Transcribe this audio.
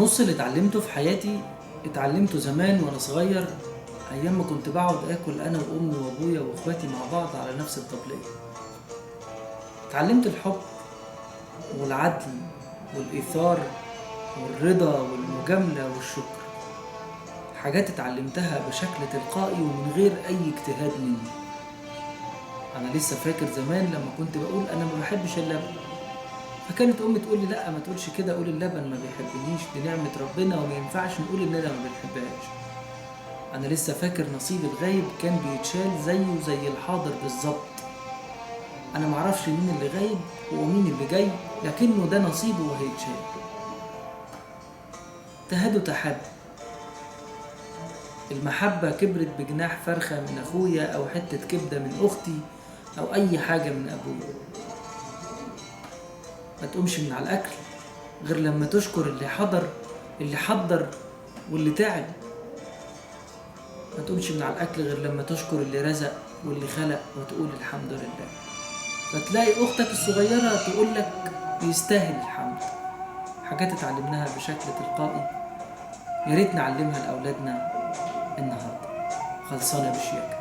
نص اللي اتعلمته في حياتي اتعلمته زمان وانا صغير، ايام ما كنت بقعد اكل انا وامي وابويا واخواتي مع بعض على نفس الطبلية. اتعلمت الحب والعدل والايثار والرضا والمجاملة والشكر، حاجات اتعلمتها بشكل تلقائي ومن غير اي اجتهاد مني. انا لسه فاكر زمان لما كنت بقول انا ما بحبش اللبن، فكانت امي تقول لي لا ما تقولش كده، قول اللبن ما بيحبنيش، دي نعمة ربنا وما ينفعش نقول اننا ما بنحبهاش. انا لسه فاكر نصيب الغايب كان بيتشال زيه زي الحاضر بالظبط. انا معرفش مين اللي غايب ومين اللي جاي، لكنه ده نصيبه وهيتشال. تهادوا تحاب، المحبة كبرت بجناح فرخة من اخويا او حتة كبدة من اختي او اي حاجة من ابويا. ما تقومش من على الاكل غير لما تشكر اللي حضر واللي تعب. ما تقومش من على الاكل غير لما تشكر اللي رزق واللي خلق وتقول الحمد لله. فتلاقي اختك الصغيرة تقول لك يستاهل الحمد. حاجات اتعلمناها بشكل تلقائي، يا ريت نعلمها لاولادنا النهارده. خلصانه بشياكه.